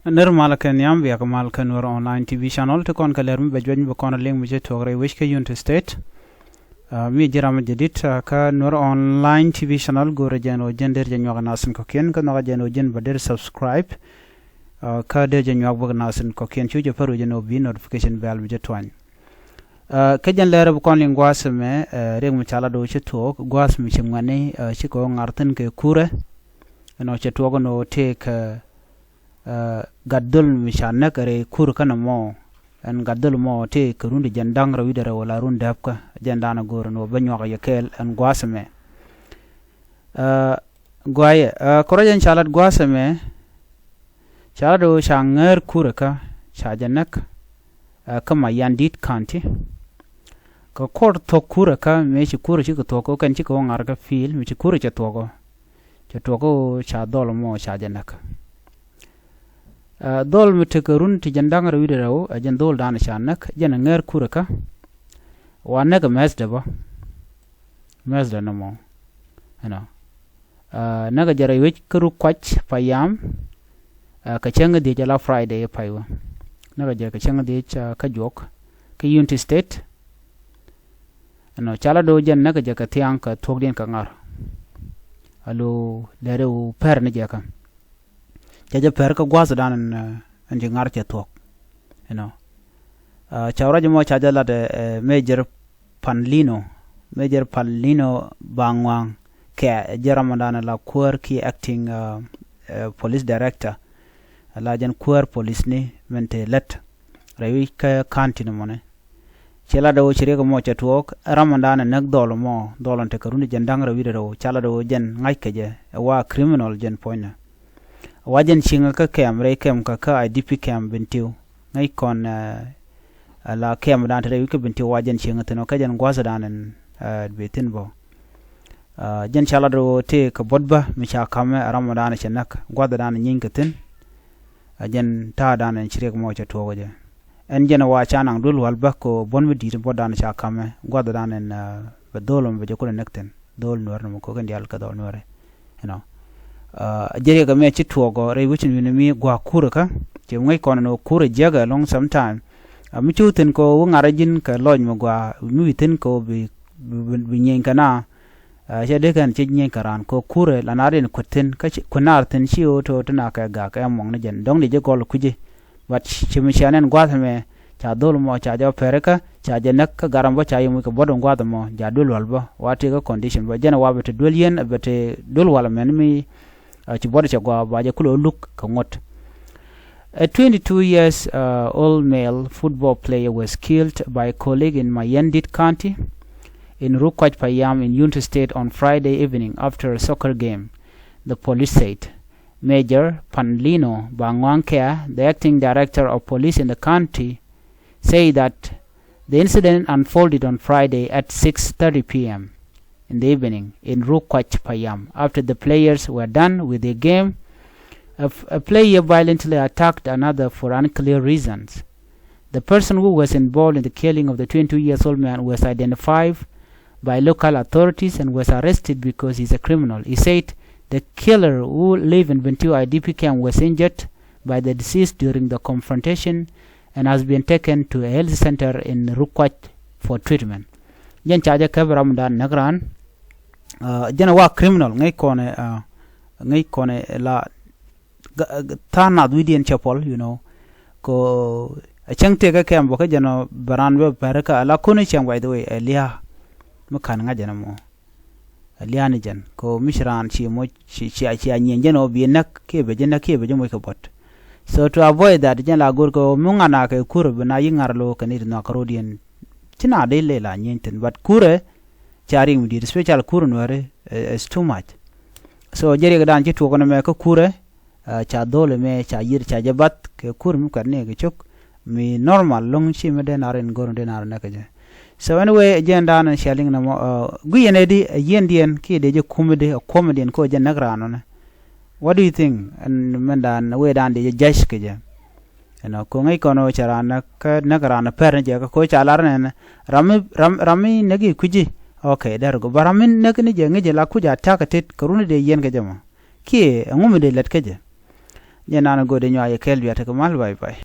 ner malakan yam biya malkan wor online TV channel to kon kalermi bajwen be kon leng muje togre wish ke United State mi jiram jedit ka nor online TV channel gore jeno gender jenyo nasin ko ken ko no jeno jen bader subscribe ka de jenyo bog nasin ko ken chuje paru jeno bi notification bell muje twan ka jen lere bu kon lingwas me reg mu chala do che tok gwas mi chimane chi ko ngarten ke kure no che togo no take gaddol mi shanna kare kur kana mo en gaddol mo te kurundi jandang rawidere wala run dabka jandana gor no banyo ga yekel en gwasme gwaye korojen chalat gwasme chalado shanger kuraka chajanak kama yandit kanti ko kor to kuraka me chi kuru chi to ko kan chi ko ngar ka fil mi chi kuru cha to ko cha dol mo chajanak dol mitekerun ti jandang rawide raw ajan dol dan shanak jana nger kuraka wanak mesda ba mesda namo ano naga jara wech kuru kwach payam ka chenga de jala friday paywa naga jara ka chenga de ka jok ka United State ano chala do jan naga jaka tiang ka thogden ka ngar alo lere u per ne jaka jaja per ka gwas dan en ngar che tok chawra jmo chaja la de major panlino bangwang ke jaramadana la kur ki acting police director la jan kur police ni mente let rewi ka kantin mone chela do chire ko mo che tok ramadana nak dolon te karuni jandang rawi do chala do jen ngai ke je wa criminal jen poina wajen chinga ka camera kem ka IDP cam bintiu ngai kon la cam dan tere wik bintiu wajen chinga teno ka jan gwaza danen betin bo jen chala do te ka bodba mi cha kame ramadan chenak gwada dan nyinga tin jen ta danen chirek mo cha to waje en jen wa chanang dul walba ko bonmi di bodan cha kame gwada danen bedolom be ko nekten dol nor mo ko kan dial ka dol nore jere ga me chituogo re wichin mi gwa kuraka che ngai kono no kure jaga long sometime mi chutin ko ngarajin ka loj mo gwa mi tin ko bi nyen kana je de kan che nyen karan ko kure la naren kutin ka kunar tin chi o to tana ka ga ka mong ne jen dong ni je gol kuje wat chimi chanen gwa me cha dol mo cha ja pereka cha je nak ka garam bo cha yimu ko bodon gwa mo ja dol walba wati ga condition ba jena wabe to dol yen bete dol wala men mi ci body chagwa baje kulo look kangot. A 22 years old male football player was killed by a colleague in Mayandit County in Rukwach Payam in United State on Friday evening after a soccer game, the police said. Major Panlino Bangwankea, the acting director of police in the county, said that the incident unfolded on Friday at 6:30 p.m. in the evening in Rukwach Payam. After the players were done with the game, a player violently attacked another for unclear reasons. The person who was involved in the killing of the 22-year-old man was identified by local authorities and was arrested because he's a criminal. He said the killer, who lived in Bentiu IDP camp, was injured by the deceased during the confrontation and has been taken to a health center in Rukwach for treatment. Jen chaja kabram dan nagran jena wa criminal ngai kone la tana duidien chapol ko changte ka kem boka jena baran be baraka la kone chang by the way elia makan nga jena mo elia ni jen ko mishran chi mo chi anyen jeno bi nak ke be mo ka bot so to avoid that jena gor ko mungana ka kurbe na yingar lo kanir na karodien tina de le la nyenten but kure charing di special kure nore is too much so jere gadan ci to kono me ko kure cha dole me cha yir cha jabat ke kure mu karne ke chok mi normal long chi me den aren gor den aren ka je so anyway agenda na sharing na guyene di yendien ki de je comedian ko je nagrano na what do you think and mendan we dan de jash ke je ko ngai kono charana ka nagrana per je ko chalarne rami nagi kuji okay there go baramin nagni je ngi je la kuja takatet karuni de yen ke jama ki ngumi de let ke je nye nana gode nywa ye kel biya ta kamal bye bye